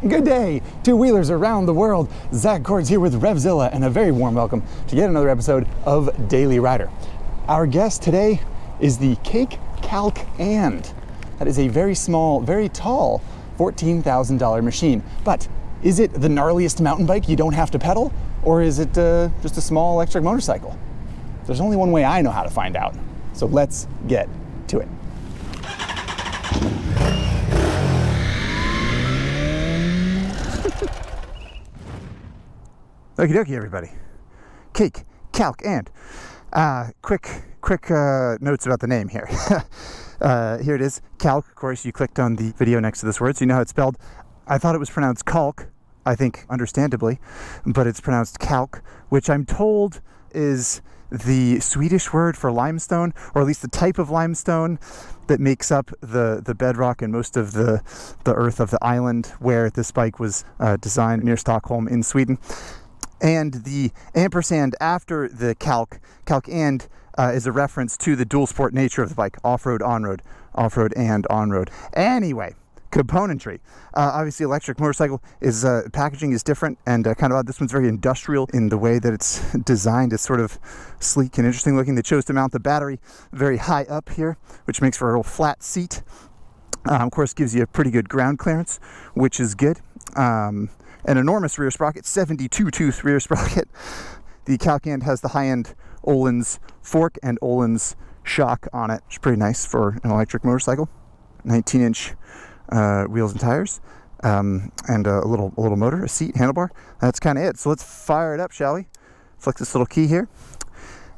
Good day, two-wheelers around the world. Zack here with RevZilla, and a very warm welcome to yet another episode of Daily Rider. Our guest today is the Kalk. That is a very small, very tall $14,000 machine. But is it the gnarliest mountain bike you don't have to pedal, or is it just a small electric motorcycle? There's only one way I know how to find out. So let's get to it. Okie dokie, everybody. Kalk, and quick notes about the name here. Here it is, Kalk. Of course, you clicked on the video next to this word, so you know how it's spelled. I thought it was pronounced Kalk, I think understandably, but it's pronounced Kalk, which I'm told is the Swedish word for limestone, or at least the type of limestone that makes up the bedrock and most of the earth of the island where this bike was designed near Stockholm in Sweden. And the ampersand after the Kalk and is a reference to the dual sport nature of the bike, off-road, on-road, off-road and on-road. Anyway, componentry. Obviously, electric motorcycle is packaging is different and kind of odd. This one's very industrial in the way that it's designed. It's sort of sleek and interesting looking. They chose to mount the battery very high up here, which makes for a real flat seat. Of course, gives you a pretty good ground clearance, which is good. An enormous rear sprocket, 72-tooth rear sprocket. The Kalk has the high-end Öhlins fork and Öhlins shock on it, which is pretty nice for an electric motorcycle. 19-inch wheels and tires, and a little motor, a seat, handlebar. That's kind of it. So let's fire it up, shall we? Flick this little key here,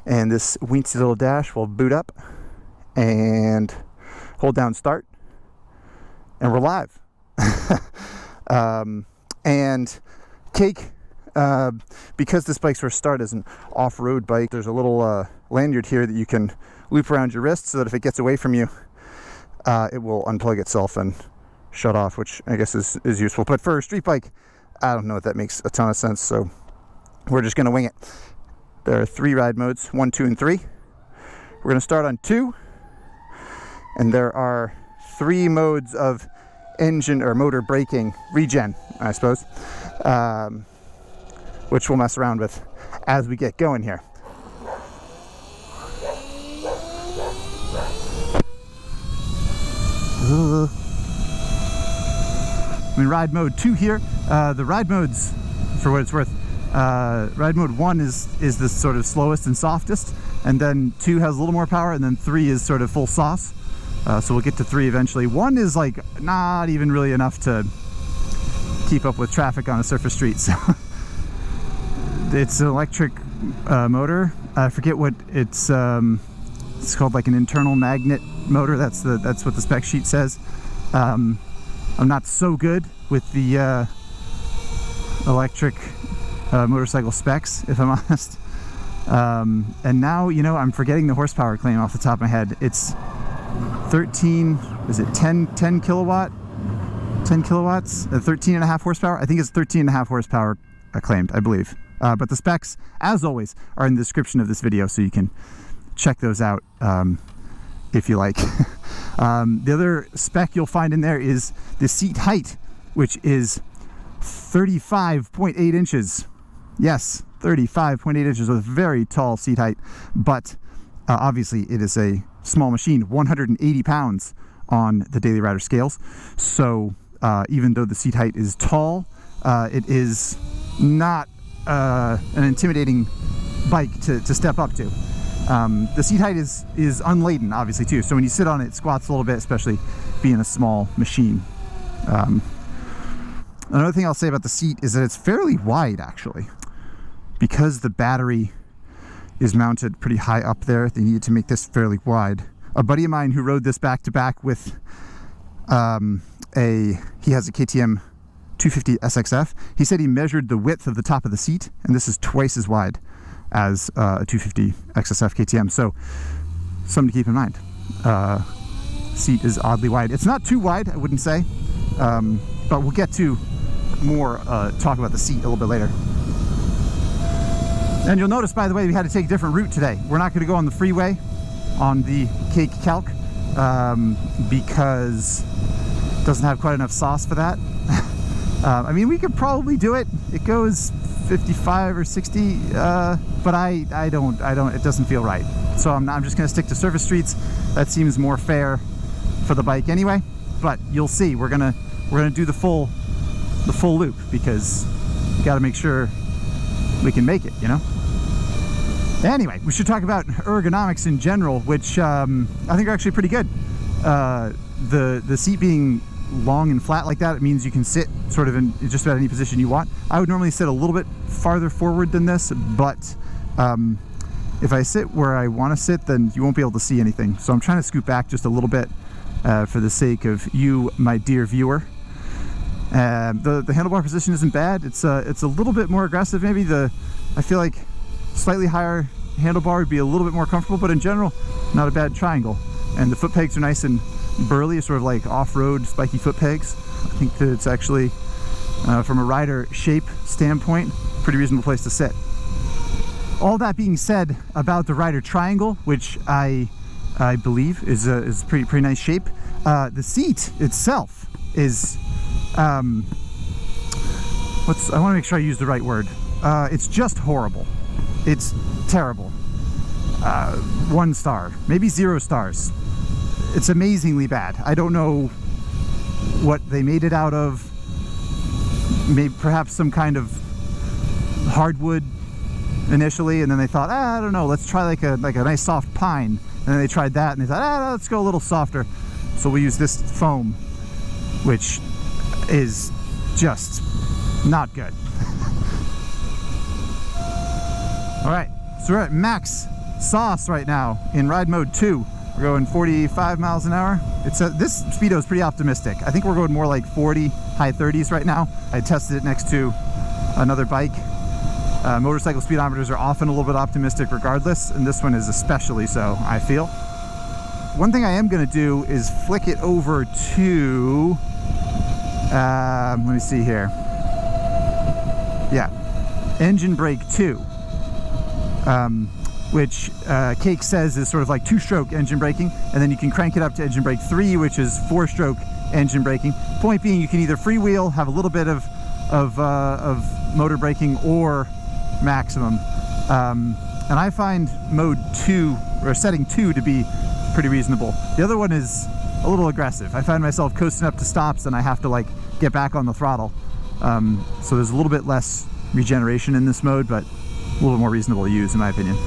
and this weensy little dash will boot up, and hold down start, and we're live. And because this bike's first start as an off-road bike, there's a little lanyard here that you can loop around your wrist so that if it gets away from you, it will unplug itself and shut off, which I guess is useful. But for a street bike, I don't know if that makes a ton of sense, so we're just going to wing it. There are 3 ride modes, 1, 2, and 3. We're going to start on 2, and there are 3 modes of engine or motor braking regen, I suppose, which we'll mess around with as we get going here. I'm in ride mode 2 here. The ride modes, for what it's worth, ride mode 1 is the sort of slowest and softest, and then 2 has a little more power, and then 3 is sort of full sauce. So we'll get to 3 eventually. 1 is like not even really enough to keep up with traffic on a surface street. So it's an electric motor. I forget what it's called, like an internal magnet motor. That's what the spec sheet says. I'm not so good with the electric motorcycle specs, if I'm honest. And now, I'm forgetting the horsepower claim off the top of my head. It's 10 kilowatts, 13.5 horsepower. I think it's 13.5 horsepower claimed, I believe. But the specs, as always, are in the description of this video, so you can check those out if you like. The other spec you'll find in there is the seat height, which is 35.8 inches. Yes, 35.8 inches with very tall seat height, but obviously it is a small machine, 180 pounds on the Daily Rider scales. So even though the seat height is tall, it is not an intimidating bike to step up to. The seat height is unladen, obviously, too. So when you sit on it, it squats a little bit, especially being a small machine. Another thing I'll say about the seat is that it's fairly wide, actually. Because the battery is mounted pretty high up there, they needed to make this fairly wide. A buddy of mine who rode this back to back with he has a KTM 250 SXF. He said he measured the width of the top of the seat, and this is twice as wide as a 250 XSF KTM. So something to keep in mind. Seat is oddly wide. It's not too wide, I wouldn't say, but we'll get to more talk about the seat a little bit later. And you'll notice, by the way, we had to take a different route today. We're not going to go on the freeway on the Kalk because it doesn't have quite enough sauce for that. I mean, we could probably do it. It goes 55 or 60, but I don't, it doesn't feel right. So I'm just gonna stick to surface streets. That seems more fair for the bike anyway, but you'll see, we're gonna do the full loop, because you gotta make sure we can make it, you know? Anyway, we should talk about ergonomics in general, which I think are actually pretty good. The seat being long and flat like that, it means you can sit sort of in just about any position you want. I would normally sit a little bit farther forward than this, but if I sit where I want to sit, then you won't be able to see anything. So I'm trying to scoot back just a little bit for the sake of you, my dear viewer. The handlebar position isn't bad. It's a little bit more aggressive maybe. I feel like slightly higher handlebar would be a little bit more comfortable, but in general, not a bad triangle. And the foot pegs are nice and burly, sort of like off-road spiky foot pegs. I think that it's actually, from a rider shape standpoint, pretty reasonable place to sit. All that being said about the rider triangle, which I believe is pretty nice shape, the seat itself is I want to make sure I use the right word. It's just horrible. It's terrible. 1 star, maybe 0 stars. It's amazingly bad. I don't know what they made it out of. Maybe perhaps some kind of hardwood initially, and then they thought, I don't know, let's try like a nice soft pine. And then they tried that, and they thought, let's go a little softer. So we use this foam, which is just not good. All right, so we're at max sauce right now in ride mode 2. We're going 45 miles an hour. This speedo is pretty optimistic. I think we're going more like 40, high 30s right now. I tested it next to another bike. Motorcycle speedometers are often a little bit optimistic regardless, and this one is especially so, I feel. One thing I am gonna do is flick it over to, let me see here. Yeah, engine brake 2. Which Cake says is sort of like 2-stroke engine braking, and then you can crank it up to engine brake 3, which is 4-stroke engine braking. Point being, you can either freewheel, have a little bit of motor braking, or maximum. And I find mode 2, or setting 2, to be pretty reasonable. The other one is a little aggressive. I find myself coasting up to stops, and I have to like get back on the throttle. So there's a little bit less regeneration in this mode, but a little bit more reasonable to use in my opinion.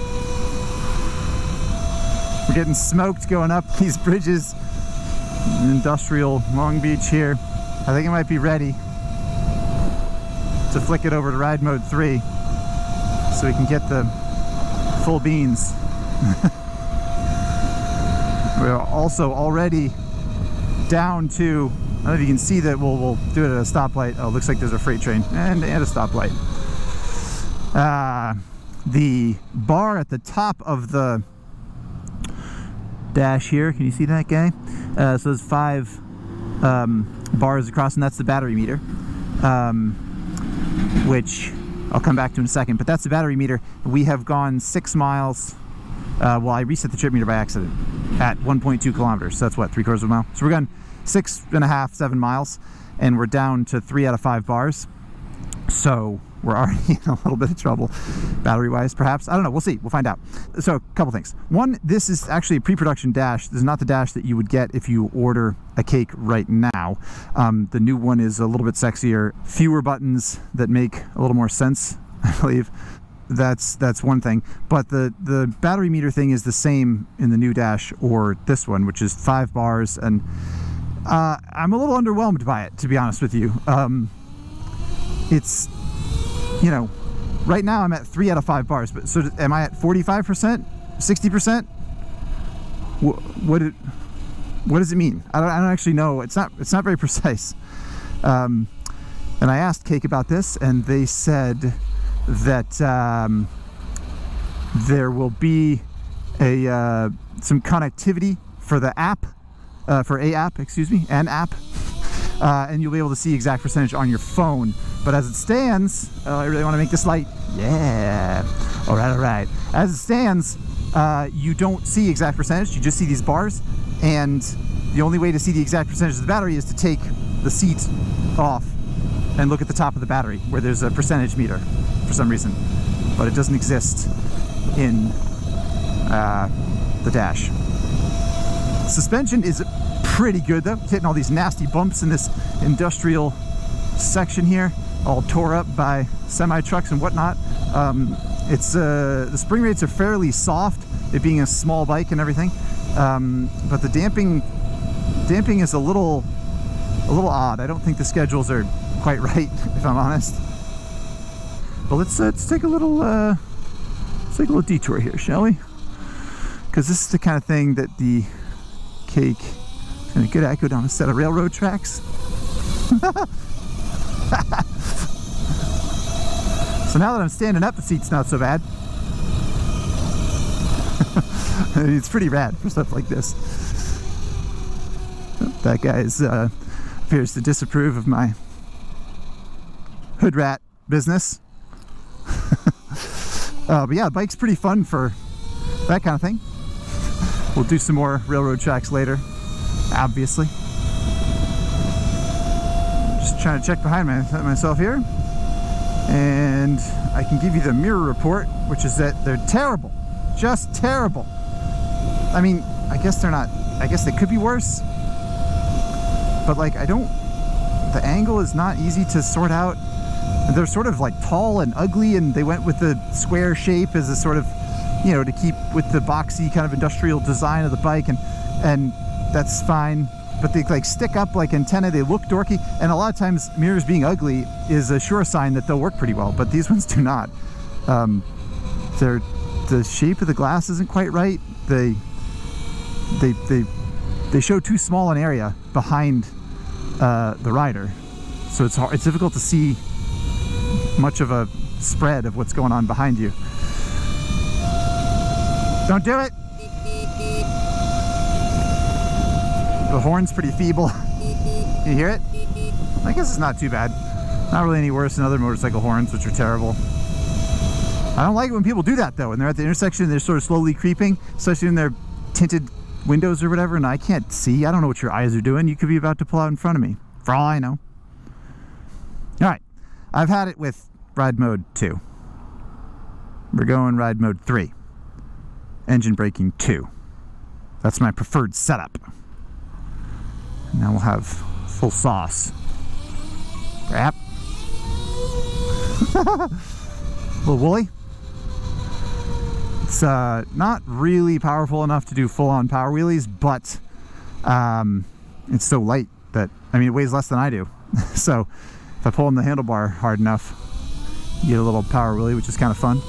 We're getting smoked going up these bridges in industrial Long Beach here. I think I might be ready to flick it over to ride mode 3 so we can get the full beans. We're also already down to, I don't know if you can see that, we'll do it at a stoplight. Oh, looks like there's a freight train and a stoplight. The bar at the top of the dash here, can you see that, guy? So there's 5 bars across, and that's the battery meter, which I'll come back to in a second, but that's the battery meter. We have gone 6 miles. Well, I reset the trip meter by accident at 1.2 kilometers, so that's what, 3/4 of a mile? So we're going 6.5, 7 miles, and we're down to 3 out of 5 bars. So we're already in a little bit of trouble, battery-wise, perhaps. I don't know. We'll see. We'll find out. So a couple things. One, this is actually a pre-production dash. This is not the dash that you would get if you order a Cake right now. The new one is a little bit sexier, fewer buttons that make a little more sense, I believe. That's one thing. But the battery meter thing is the same in the new dash or this one, which is 5 bars. And I'm a little underwhelmed by it, to be honest with you. It's, you know, right now I'm at 3 out of 5 bars, but so am I at 45%, 60%? What does it mean? I don't actually know. It's not very precise. And I asked Cake about this, and they said that there will be some connectivity for the app, an app, and you'll be able to see exact percentage on your phone. But as it stands, I really want to make this light. Yeah. All right. As it stands, you don't see exact percentage. You just see these bars, and the only way to see the exact percentage of the battery is to take the seat off and look at the top of the battery where there's a percentage meter for some reason, but it doesn't exist in the dash. Suspension is pretty good though, hitting all these nasty bumps in this industrial section here, all tore up by semi trucks and whatnot. The spring rates are fairly soft, it being a small bike and everything, but the damping is a little odd. I don't think the schedules are quite right, if I'm honest. But let's take a little detour here, shall we? Because this is the kind of thing that the Cake is going to get at, go down a set of railroad tracks. So now that I'm standing up, the seat's not so bad. It's pretty rad for stuff like this. That guy appears to disapprove of my hood rat business. But yeah, bike's pretty fun for that kind of thing. We'll do some more railroad tracks later, obviously. Just trying to check behind myself here. And I can give you the mirror report, which is that they're terrible. Just terrible. I mean, I guess they're not, I guess they could be worse. But like, the angle is not easy to sort out. They're sort of like tall and ugly, and they went with the square shape as a sort of, you know, to keep with the boxy kind of industrial design of the bike, and that's fine. But they like stick up like antenna, they look dorky, and a lot of times mirrors being ugly is a sure sign that they'll work pretty well, but these ones do not. The shape of the glass isn't quite right. They show too small an area behind the rider, so it's difficult to see much of a spread of what's going on behind you. Don't do it! The horn's pretty feeble. Can you hear it? I guess it's not too bad. Not really any worse than other motorcycle horns, which are terrible. I don't like it when people do that though, and they're at the intersection and they're sort of slowly creeping, especially in their tinted windows or whatever, and I can't see. I don't know what your eyes are doing. You could be about to pull out in front of me, for all I know. Alright, I've had it with ride mode 2. We're going ride mode 3. Engine braking 2. That's my preferred setup. Now we'll have full sauce. Crap. A little woolly. It's not really powerful enough to do full-on power wheelies, but it's so light that, I mean, it weighs less than I do. So if I pull on the handlebar hard enough, you get a little power wheelie, which is kind of fun.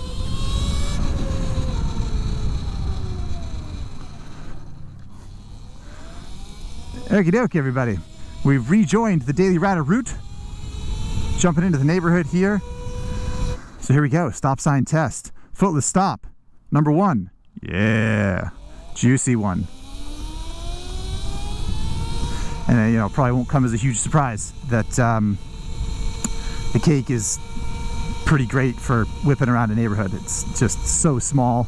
Okie doke, everybody. We've rejoined the Daily Rider route. Jumping into the neighborhood here. So here we go. Stop sign test. Footless stop. Number 1. Yeah. Juicy one. And you know, probably won't come as a huge surprise that the Cake is pretty great for whipping around a neighborhood. It's just so small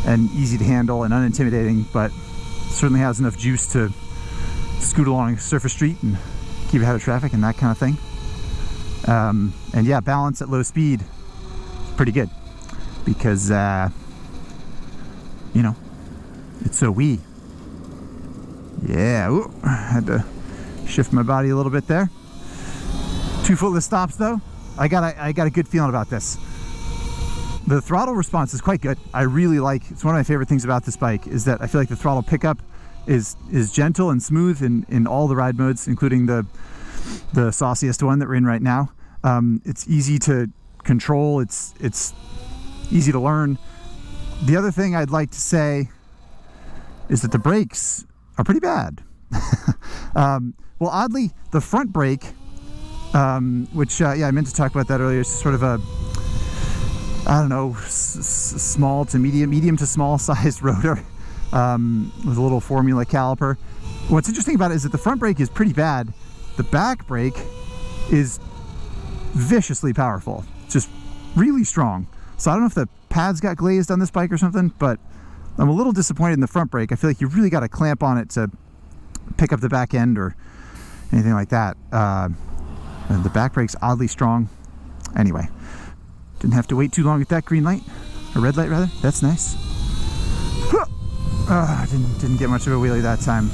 and easy to handle and unintimidating, but certainly has enough juice to scoot along a surface street and keep ahead of traffic and that kind of thing. And yeah, balance at low speed is pretty good because you know, it's so wee. Yeah, ooh, had to shift my body a little bit there. 2 footless stops though. I got a good feeling about this. The throttle response is quite good. I really like, it's one of my favorite things about this bike is that I feel like the throttle pickup is gentle and smooth in all the ride modes, including the sauciest one that we're in right now. It's easy to control, it's easy to learn. The other thing I'd like to say is that the brakes are pretty bad. Well, oddly, the front brake, which yeah, I meant to talk about that earlier. It's sort of a, I don't know, small to medium to small sized rotor with a little formula caliper. What's interesting about it is that the front brake is pretty bad. The back brake is viciously powerful, just really strong. So I don't know if the pads got glazed on this bike or something, but I'm a little disappointed in the front brake. I feel like you really got to clamp on it to pick up the back end or anything like that. And the back brake's oddly strong. Anyway, didn't have to wait too long at that green light, or red light rather. That's nice. Didn't get much of a wheelie that time.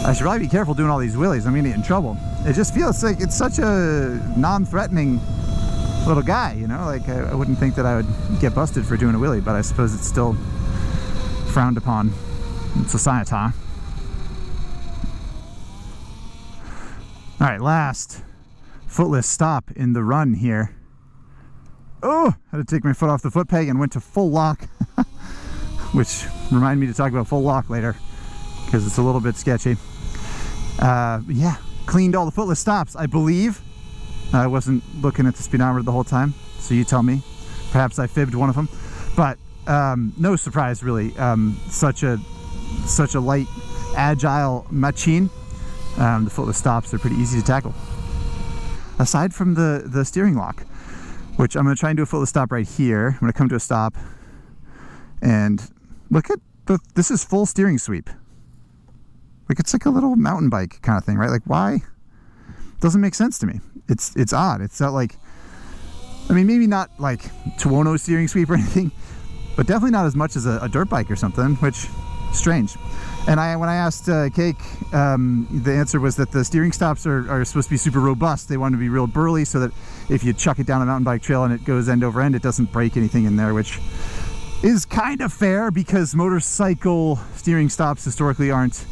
I should probably be careful doing all these wheelies. I'm gonna get in trouble. It just feels like it's such a non-threatening little guy, you know? Like I wouldn't think that I would get busted for doing a wheelie, but I suppose it's still frowned upon in society. All right, last footless stop in the run here. Oh, had to take my foot off the foot peg and went to full lock, which reminded me to talk about full lock later because it's a little bit sketchy. Yeah, cleaned all the footless stops, I believe. I wasn't looking at the speedometer the whole time, so you tell me. Perhaps I fibbed one of them, but no surprise really. Such a light, agile machine. The footless stops are pretty easy to tackle. Aside from the steering lock, which I'm going to try and do a footless stop right here. I'm going to come to a stop and look at this is full steering sweep. Like it's like a little mountain bike kind of thing, right? Like why? Doesn't make sense to me. It's odd. It's not like, I mean, maybe not like Tuono steering sweep or anything, but definitely not as much as a dirt bike or something, which strange. And when I asked Cake, the answer was that the steering stops are supposed to be super robust. They want to be real burly so that if you chuck it down a mountain bike trail and it goes end over end, it doesn't break anything in there, which is kind of fair because motorcycle steering stops historically aren't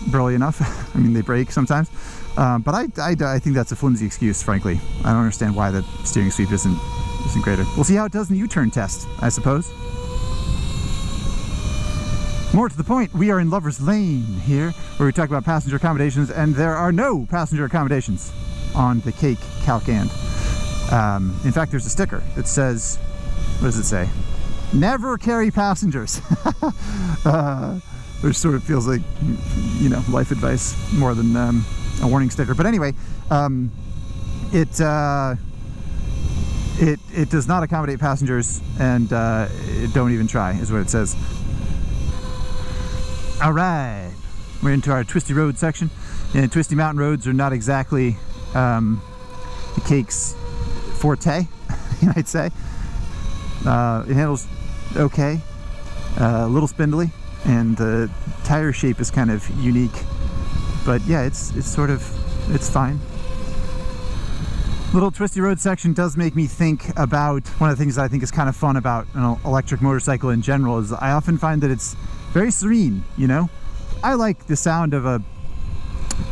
burly enough. I mean, they break sometimes. But I think that's a flimsy excuse, frankly. I don't understand why the steering sweep isn't greater. We'll see how it does in the U-turn test, I suppose. More to the point, we are in Lover's Lane here, where we talk about passenger accommodations, and there are no passenger accommodations on the Cake, Kalk, and. In fact, there's a sticker that says, what does it say? Never carry passengers. Which sort of feels like, you know, life advice more than a warning sticker. But anyway, it does not accommodate passengers, and don't even try, is what it says. All right, we're into our Twisty Road section, and twisty mountain roads are not exactly the Cake's forte, you might say. It handles okay, a little spindly, and the tire shape is kind of unique, but yeah, it's fine. Little Twisty Road section does make me think about one of the things that I think is kind of fun about an electric motorcycle in general is I often find that it's very serene, you know? I like the sound of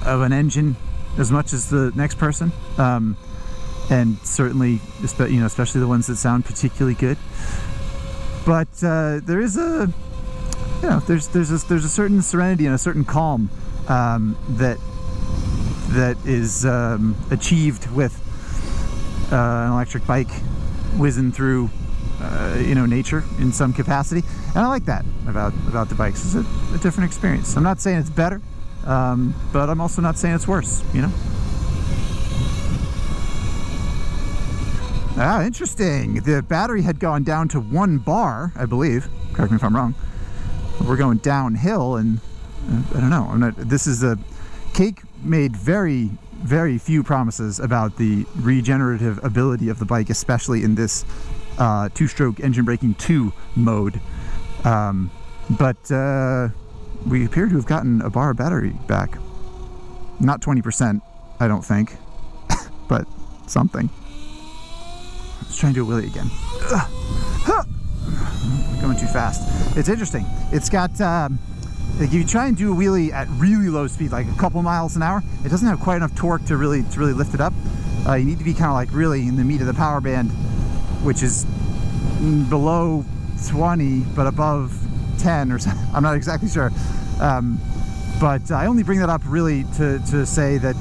an engine as much as the next person, and certainly, you know, especially the ones that sound particularly good. But there is a, you know, there's a certain serenity and a certain calm that is achieved with an electric bike whizzing through you know, nature in some capacity, and I like that about the bikes. It's a different experience. I'm not saying it's better, but I'm also not saying it's worse, you know. Ah, interesting. The battery had gone down to 1 bar, I believe. Correct me if I'm wrong. We're going downhill, and I don't know. This is a Cake made very, very few promises about the regenerative ability of the bike, especially in this two-stroke engine braking 2 mode. But we appear to have gotten a bar of battery back. Not 20%, I don't think, but something. Let's try and do a wheelie again. Going too fast. It's interesting. It's got, like if you try and do a wheelie at really low speed, like a couple miles an hour, it doesn't have quite enough torque to really lift it up. You need to be kind of like really in the meat of the power band, which is below 20 but above 10 or something. I'm not exactly sure, but I only bring that up really to say that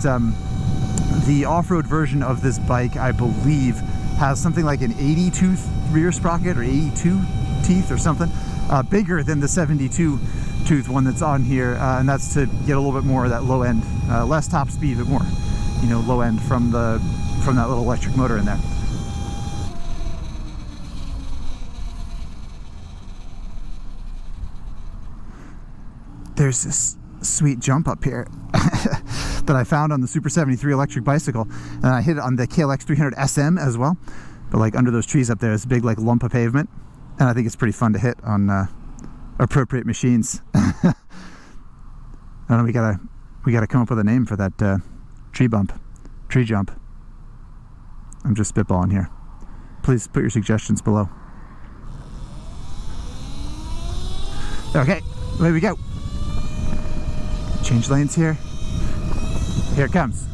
the off-road version of this bike, I believe, has something like an 80 tooth rear sprocket or 82 teeth or something, bigger than the 72 tooth one that's on here, and that's to get a little bit more of that low end, less top speed but more, you know, low end from that little electric motor in there. There's this sweet jump up here. that I found on the Super 73 electric bicycle, and I hit it on the KLX 300 SM as well. But like under those trees up there, it's a big like lump of pavement, and I think it's pretty fun to hit on appropriate machines. I don't know. We gotta come up with a name for that tree jump. I'm just spitballing here. Please put your suggestions below. Okay, away we go. Change lanes here. Here it comes.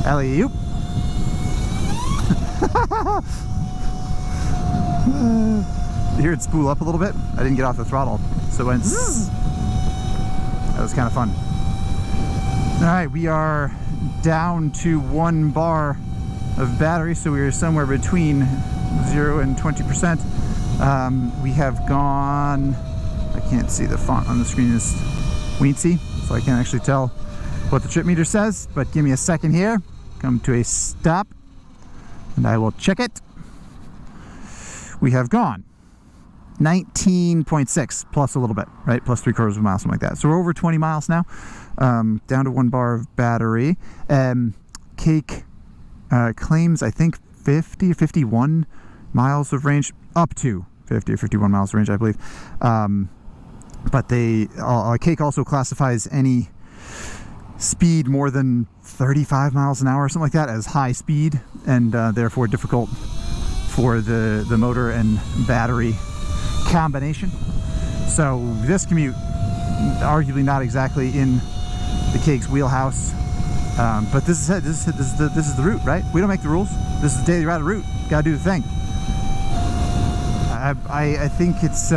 Alley-oop. You hear it spool up a little bit? I didn't get off the throttle, so it went zzz. That was kind of fun. Alright, we are down to 1 bar of battery, so we are somewhere between 0 and 20%. We have gone, I can't see, the font on the screen is weensy, so I can't actually tell what the trip meter says, but give me a second here. Come to a stop, and I will check it. We have gone 19.6 plus a little bit, right? Plus 3/4 of a mile, something like that. So we're over 20 miles now, down to 1 bar of battery. Cake claims, I think, 50 or 51 miles of range, up to 50 or 51 miles of range, I believe. But Cake also classifies any speed more than 35 miles an hour or something like that as high speed, and therefore difficult for the motor and battery combination. So this commute, arguably not exactly in the Cake's wheelhouse, but this is the route, right? We don't make the rules. This is the daily rider route. Gotta do the thing. I think it's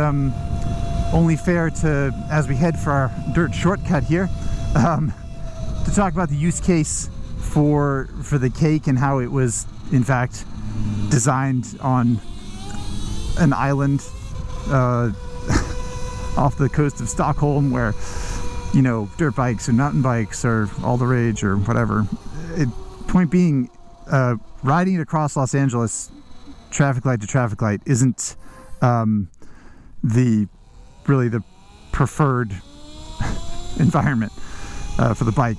only fair to, as we head for our dirt shortcut here, to talk about the use case for the Cake and how it was in fact designed on an island off the coast of Stockholm, where, you know, dirt bikes and mountain bikes are all the rage or whatever. Point being, riding across Los Angeles traffic light to traffic light isn't really the preferred environment for the bike.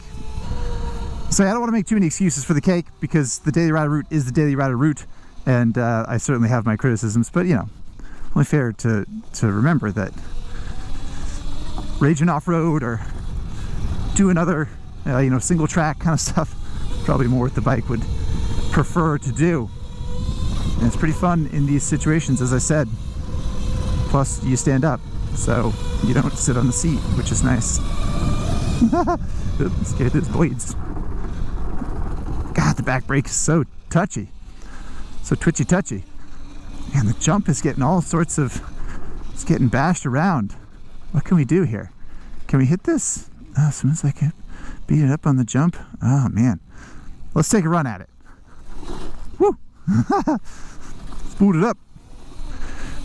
So I don't want to make too many excuses for the Cake, because the daily rider route is the daily rider route, and I certainly have my criticisms, but you know, only fair to remember that raging off-road or do another single track kind of stuff, probably more what the bike would prefer to do. And it's pretty fun in these situations, as I said. Plus you stand up, so you don't sit on the seat, which is nice. Scared those blades. God, the back brake is so touchy, so twitchy. And the jump is getting all sorts of, it's getting bashed around. What can we do here? Can we hit this? Oh, as soon as I can beat it up on the jump. Oh man, let's take a run at it. Woo! Let's boot it up.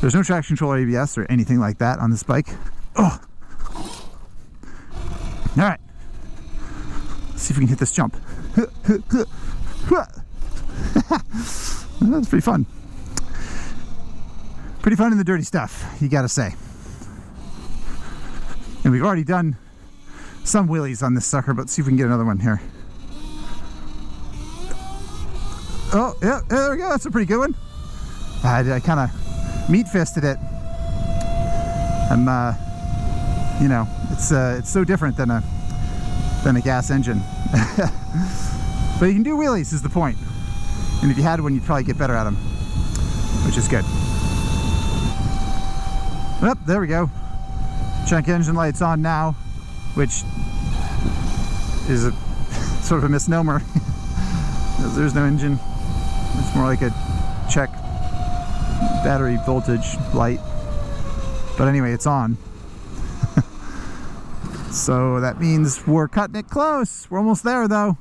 There's no traction control or ABS or anything like that on this bike. Oh! All right. Let's see if we can hit this jump. That's pretty fun. Pretty fun in the dirty stuff, you gotta say. And we've already done some wheelies on this sucker, but let's see if we can get another one here. Oh, yeah, there we go. That's a pretty good one. I kind of meat fisted it. I'm, it's so different than a gas engine. But you can do wheelies, is the point. And if you had one, you'd probably get better at them, which is good. Oh, there we go. Check engine lights on now, which is a sort of a misnomer. There's no engine. It's more like a check battery voltage light. But anyway, it's on. So that means we're cutting it close. We're almost there though.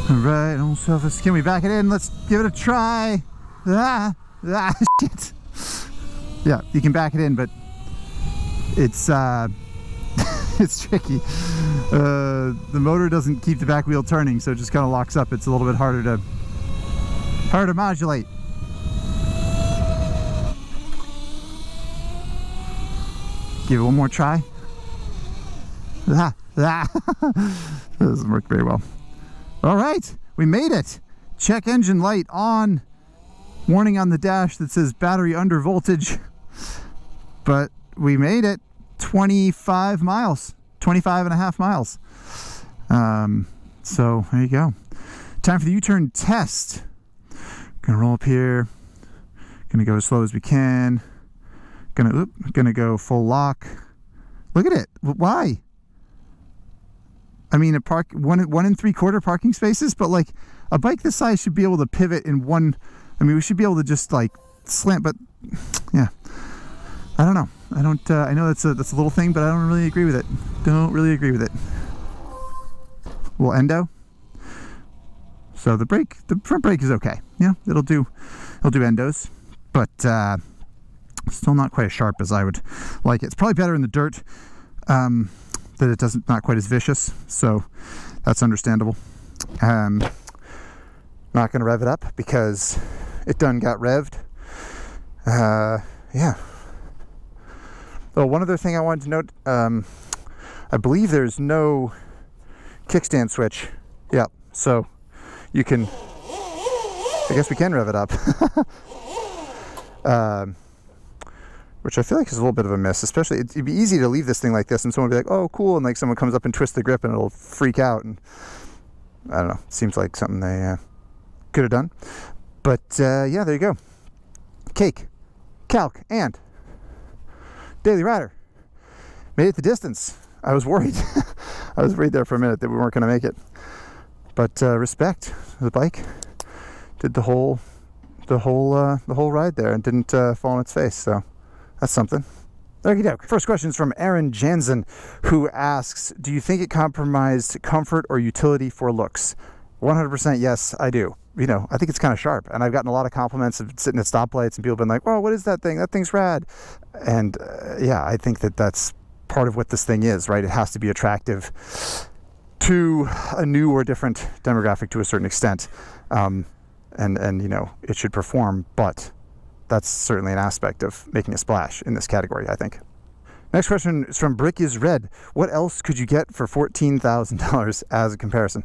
Alright, on surface. Can we back it in? Let's give it a try. Shit. Yeah, you can back it in, but it's it's tricky. The motor doesn't keep the back wheel turning, so it just kind of locks up. It's a little bit harder to modulate. Give it one more try. Ah, ah. That doesn't work very well. All right, we made it. Check engine light on. Warning on the dash that says battery under voltage. But we made it. 25 miles. 25 and a half miles. So there you go. Time for the U-turn test. Gonna roll up here. Gonna go as slow as we can. Gonna go full lock. Look at it. Why? I mean, a 1 3/4 parking spaces, but like a bike this size should be able to pivot in one. I mean, we should be able to just like slant, but yeah, I don't know. I know that's a little thing, but I don't really agree with it. Don't really agree with it. Little endo. So the front brake is okay. Yeah, it'll do endos, but still not quite as sharp as I would like it. It's probably better in the dirt. That it not quite as vicious, so that's understandable. Not gonna rev it up because it done got revved. Yeah. Oh, one other thing I wanted to note, I believe there's no kickstand switch. Yeah, so you can, I guess we can rev it up. Which I feel like is a little bit of a miss, especially it'd be easy to leave this thing like this and someone would be like, oh, cool, and like someone comes up and twists the grip and it'll freak out, and I don't know, seems like something they could have done. But yeah, there you go. Cake, Kalk, and Daily Rider made it the distance. I was worried. I was worried there for a minute that we weren't going to make it. But respect, the bike did the whole ride there and didn't fall on its face, so that's something. Okie doke. First question is from Aaron Jansen, who asks, do you think it compromised comfort or utility for looks? 100% yes, I do. You know, I think it's kind of sharp, and I've gotten a lot of compliments of sitting at stoplights and people have been like, oh, what is that thing? That thing's rad. And yeah, I think that's part of what this thing is, right? It has to be attractive to a new or different demographic to a certain extent. And you know, it should perform, but that's certainly an aspect of making a splash in this category, I think. Next question is from Brick is Red. What else could you get for $14,000 as a comparison?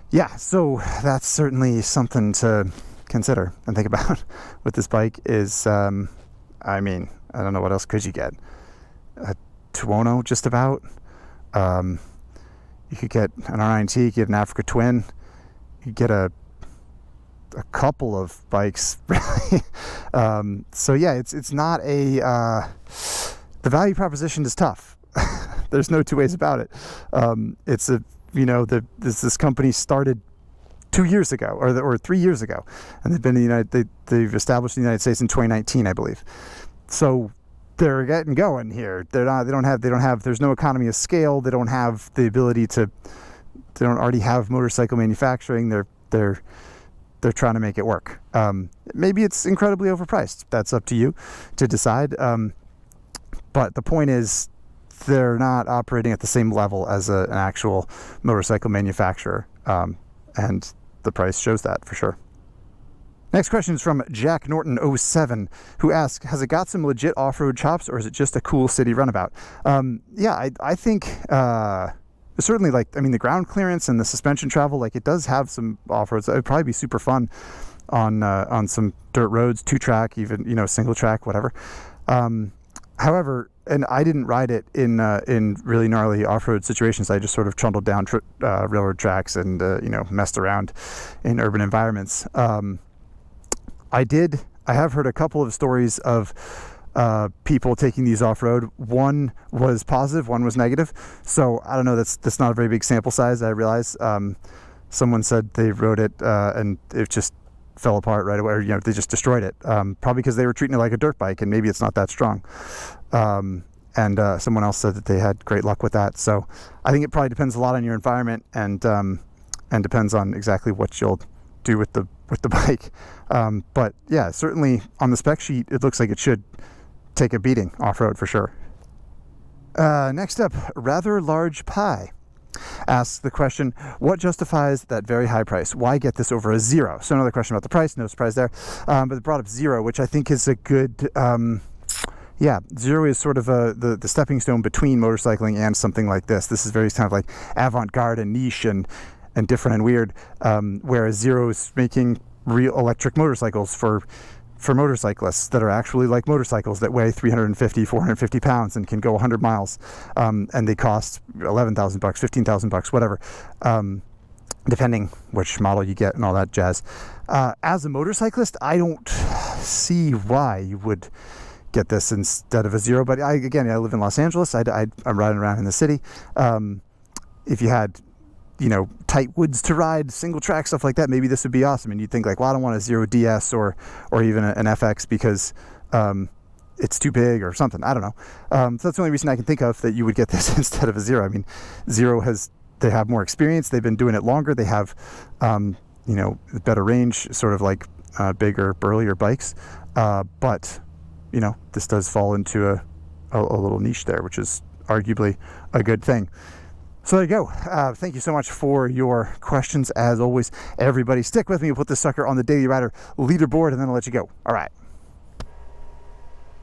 Yeah, so that's certainly something to consider and think about with this bike is, I mean, I don't know, what else could you get? A Tuono, just about. You could get an R9T, you could get an Africa Twin, you could get a couple of bikes, really. So yeah, it's not a the value proposition is tough. There's no two ways about it. It's a, you know, this company started 2 years ago or 3 years ago, and they've been in they've established in the United States in 2019, I believe. So they're getting going here. They don't have there's no economy of scale. They don't have the ability to, they don't already have motorcycle manufacturing. They're trying to make it work. Maybe it's incredibly overpriced. That's up to you to decide. But the point is, they're not operating at the same level as an actual motorcycle manufacturer. And the price shows that for sure. Next question is from Jack Norton 07, who asks, has it got some legit off-road chops, or is it just a cool city runabout? Yeah, I think certainly, like, I mean, the ground clearance and the suspension travel, like, it does have some off-roads. It would probably be super fun on some dirt roads, 2-track, even, you know, single track, whatever. However, and I didn't ride it in really gnarly off-road situations. I just sort of trundled down railroad tracks and you know, messed around in urban environments. I have heard a couple of stories of people taking these off-road. One was positive, one was negative. So I don't know, that's not a very big sample size, I realize. Someone said they rode it and it just fell apart right away, or, you know, they just destroyed it, probably because they were treating it like a dirt bike and maybe it's not that strong. And someone else said that they had great luck with that. So I think it probably depends a lot on your environment and depends on exactly what you'll do with the bike. But yeah, certainly on the spec sheet, it looks like it should take a beating off-road for sure. Next up, Rather Large Pie asks the question, what justifies that very high price? Why get this over a zero? So another question about the price, no surprise there. But it brought up zero, which I think is a good, Yeah, zero is sort of the stepping stone between motorcycling and something like this. This is very kind of like avant-garde and niche and different and weird, whereas zero is making real electric motorcycles for motorcyclists that are actually like motorcycles that weigh 350, 450 pounds and can go 100 miles, and they cost $11,000, $15,000, whatever, depending which model you get and all that jazz. As a motorcyclist, I don't see why you would get this instead of a zero, but I live in Los Angeles. I'm riding around in the city. If you had tight woods to ride, single track, stuff like that, maybe this would be awesome. And you'd think like, well, I don't want a zero DS or even an FX because it's too big or something. I don't know. So that's the only reason I can think of that you would get this instead of a zero. I mean, zero they have more experience. They've been doing it longer. They have, better range, sort of like bigger, burlier bikes. But this does fall into a little niche there, which is arguably a good thing. So there you go. Thank you so much for your questions. As always, everybody stick with me. We'll put this sucker on the Daily Rider leaderboard and then I'll let you go. All right.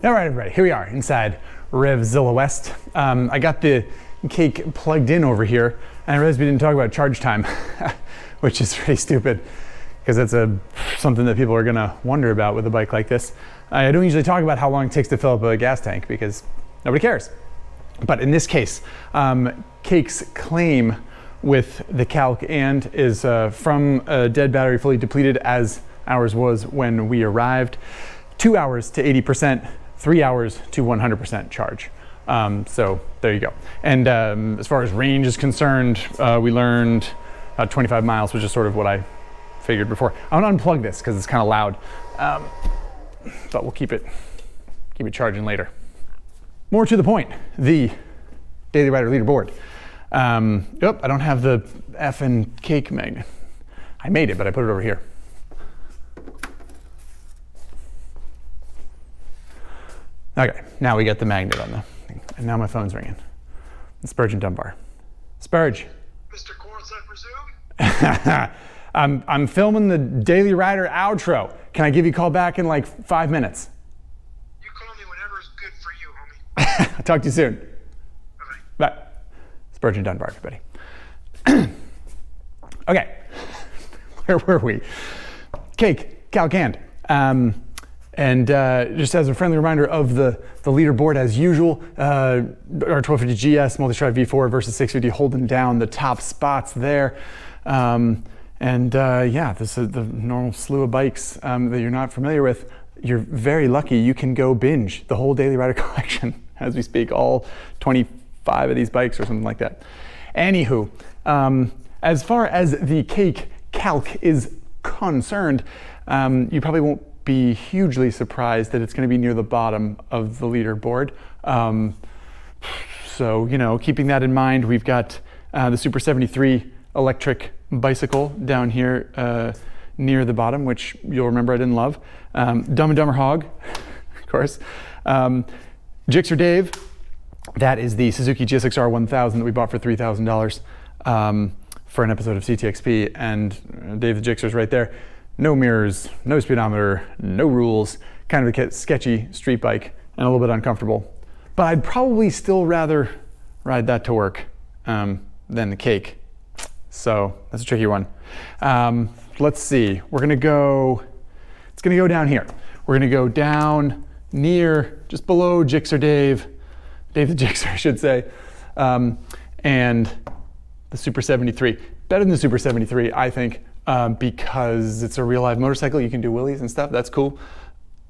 All right, everybody, here we are inside RevZilla West. I got the Cake plugged in over here and I realized we didn't talk about charge time, which is pretty stupid because that's something that people are gonna wonder about with a bike like this. I don't usually talk about how long it takes to fill up a gas tank because nobody cares. But in this case, Cake's claim with the Kalk and is from a dead battery fully depleted as ours was when we arrived, 2 hours to 80%, 3 hours to 100% charge. So there you go. And as far as range is concerned, we learned 25 miles, which is sort of what I figured before. I'm gonna unplug this because it's kind of loud, but we'll keep it charging later. More to the point, the Daily Rider leaderboard. I don't have the effing Cake magnet. I made it, but I put it over here. Okay, now we got the magnet on the thing. And now my phone's ringing. It's Spurge and Dunbar. Spurge. Mr. Quartz, I presume? I'm filming the Daily Rider outro. Can I give you a call back in like 5 minutes? You call me whenever is good for you, homie. I'll talk to you soon. Bye. Bye. Spurge and Dunbar, everybody. Okay, where were we? Cake, Kalk and. And just as a friendly reminder of the leaderboard, as usual, our 1250 GS multi-stride V4 versus 650 holding down the top spots there. This is the normal slew of bikes that you're not familiar with. You're very lucky you can go binge the whole Daily Rider collection as we speak, all 25 of these bikes or something like that. Anywho, as far as the Cake Kalk is concerned, you probably won't be hugely surprised that it's going to be near the bottom of the leaderboard. So, keeping that in mind, we've got the Super 73 electric bicycle down here near the bottom, which you'll remember I didn't love. Dumb and Dumber Hog, of course. Gixxer Dave, that is the Suzuki GSX-R 1000 that we bought for $3,000 for an episode of CTXP, and Dave the Gixxer's right there. No mirrors, no speedometer, no rules, kind of a sketchy street bike and a little bit uncomfortable. But I'd probably still rather ride that to work than the Cake. So that's a tricky one. Let's see, it's gonna go down here. We're gonna go down near, just below Gixxer Dave the Gixxer, I should say, and the Super 73. Better than the Super 73, I think, because it's a real live motorcycle. You can do wheelies and stuff, that's cool.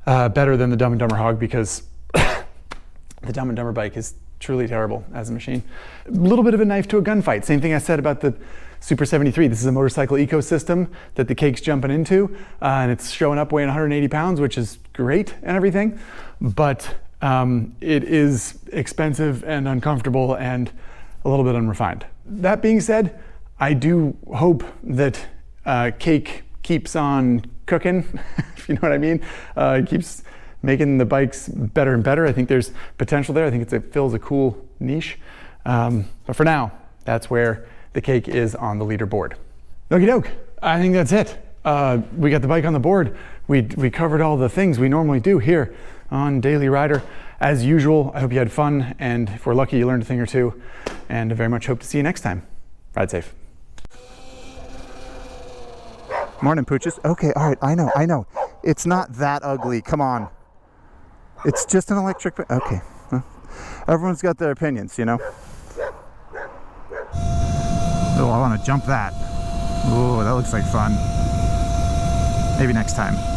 Better than the Dumb and Dumber Hog because the Dumb and Dumber bike is truly terrible as a machine. A little bit of a knife to a gunfight. Same thing I said about the Super 73. This is a motorcycle ecosystem that the Cake's jumping into, and it's showing up weighing 180 pounds, which is great and everything, but it is expensive and uncomfortable and a little bit unrefined. That being said, I do hope that Cake keeps on cooking, if you know what I mean. Keeps making the bikes better and better. I think there's potential there. I think it fills a cool niche. But for now, that's where the Cake is on the leaderboard. Okie doke, I think that's it. we got the bike on the board. We covered all the things we normally do here on Daily Rider. As usual, I hope you had fun, and if we're lucky, you learned a thing or two, and I very much hope to see you next time. Ride safe. Morning, Pooches. Okay, all right, I know. It's not that ugly, come on. It's just an electric, okay. Well, everyone's got their opinions, you know? Oh, I want to jump that. Oh, that looks like fun. Maybe next time.